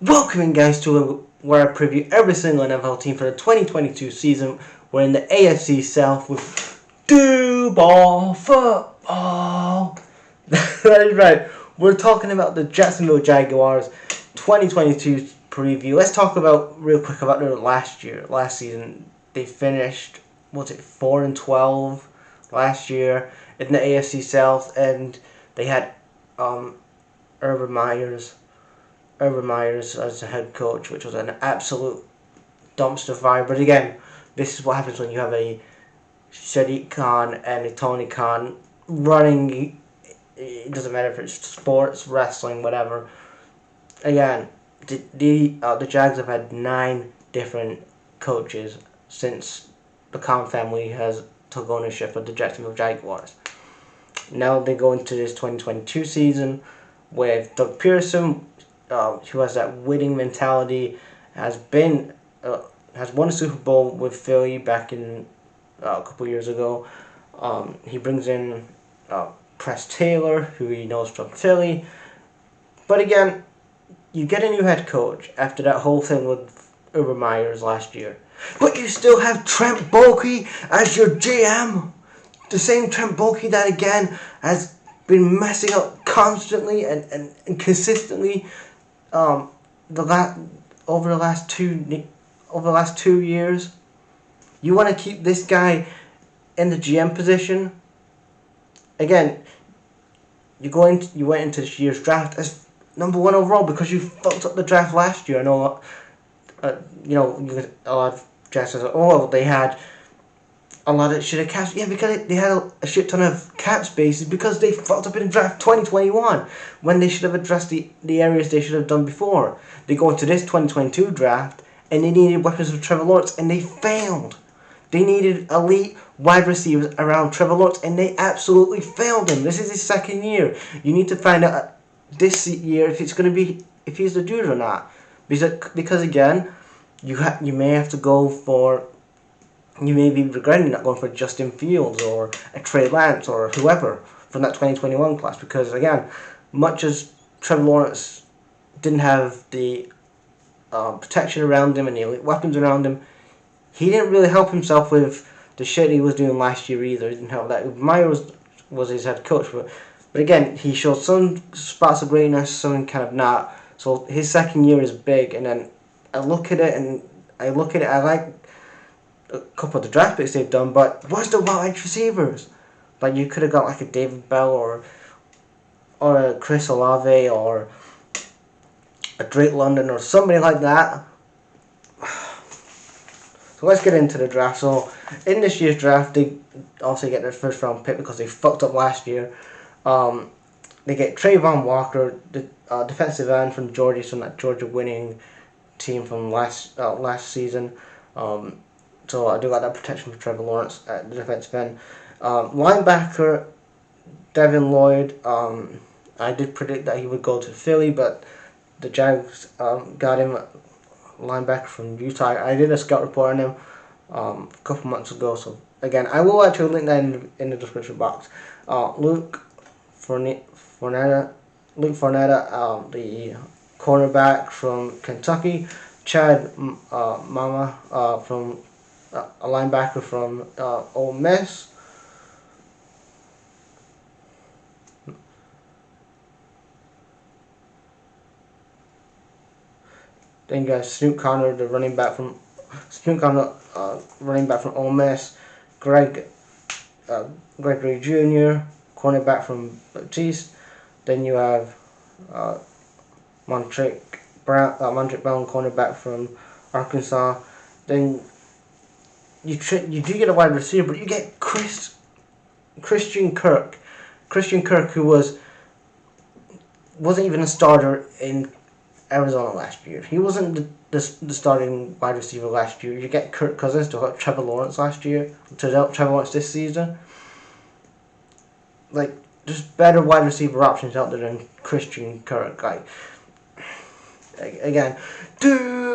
Welcome in, guys, to where I preview every single NFL team for the 2022 season. We're in the AFC South with Ball football. That is right. We're talking about the Jacksonville Jaguars 2022 preview. Let's talk about real quick about their last season. They finished 4-12 last year in the AFC South, and they had Urban Myers as the head coach, which was an absolute dumpster fire. But again, this is what happens when you have a Sadiq Khan and a Tony Khan running. It doesn't matter if it's sports, wrestling, whatever. Again, the Jags have had 9 different coaches since the Khan family has took ownership of the Jacksonville Jaguars. Now they go into this 2022 season with Doug Pearson, who has that winning mentality, has won a Super Bowl with Philly back in a couple years ago. He brings in Press Taylor, who he knows from Philly. But again, you get a new head coach after that whole thing with Urban Myers last year. But you still have Trent Baalke as your GM. The same Trent Baalke that again has been messing up constantly and consistently over the last 2 years. You want to keep this guy in the GM position? Again, you went into this year's draft as number 1 overall because you fucked up the draft last year. I know, a lot of drafts say, they had a lot of shit of cap. Yeah, because they had a shit ton of cap spaces because they fucked up in draft 2021 when they should have addressed the areas they should have done before. They go into this 2022 draft and they needed weapons for Trevor Lawrence and they failed. They needed elite wide receivers around Trevor Lawrence and they absolutely failed him. This is his second year. You need to find out this year if he's the dude or not. Because again, you may have to go for. You may be regretting not going for Justin Fields or a Trey Lance or whoever from that 2021 class because, again, much as Trevor Lawrence didn't have the protection around him and the elite weapons around him, he didn't really help himself with the shit he was doing last year either. He didn't help that. Myers was his head coach, but again, he showed some spots of greatness, some kind of not. So his second year is big, and then I look at it, I like a couple of the draft picks they've done, but where's the wide receivers? Like, you could have got like a David Bell or a Chris Olave or a Drake London or somebody like that. So let's get into the draft. So in this year's draft, they also get their first round pick because they fucked up last year. They get Trayvon Walker, the defensive end from Georgia, from that Georgia winning team from last season. So I do like that protection for Trevor Lawrence at the defensive end. Linebacker, Devin Lloyd. I did predict that he would go to Philly, but the Jags got him a linebacker from Utah. I did a scout report on him a couple months ago. So again, I will actually link that in the description box. Luke Fornetta, the cornerback from Kentucky. Chad Mama from a linebacker from Ole Miss. Then you got Snoop Connor, the running back from Ole Miss. Gregory Jr., cornerback from Baptiste. Then you have Mondrick Brown, cornerback from Arkansas. Then you do get a wide receiver, but you get Christian Kirk. Christian Kirk, who wasn't even a starter in Arizona last year. He wasn't the starting wide receiver last year. You get Kirk Cousins to help Trevor Lawrence last year, to help Trevor Lawrence this season. Like, there's better wide receiver options out there than Christian Kirk. Like, again,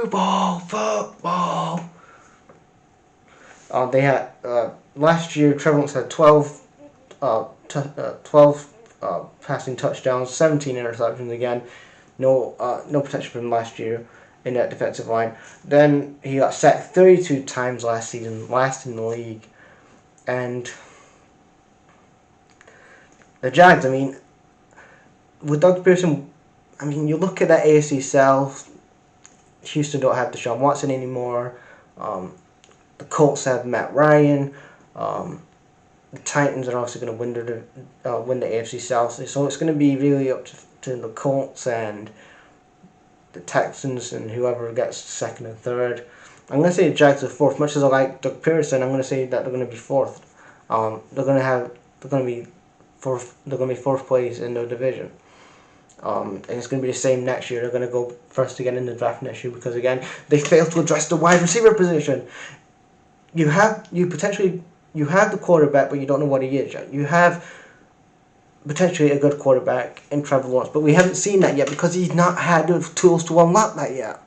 ball football. They had last year. Trevor Lawrence had 12 passing touchdowns, 17 interceptions. Again, no protection from last year in that defensive line. Then he got sacked 32 times last season, last in the league. And the Jags, I mean, with Doug Pearson, I mean, you look at that AFC South, Houston don't have Deshaun Watson anymore. The Colts have Matt Ryan. The Titans are also going to win the AFC South. So it's going to be really up to the Colts and the Texans and whoever gets second and third. I'm going to say the Jags are fourth. Much as I like Doug Pearson, I'm going to say that they're going to be fourth. They're going to be fourth. They're going to be fourth place in their division. And it's going to be the same next year. They're going to go first again in the draft next year because again they failed to address the wide receiver position. You have the quarterback, but you don't know what he is yet. You have potentially a good quarterback in Trevor Lawrence, but we haven't seen that yet because he's not had the tools to unlock that yet.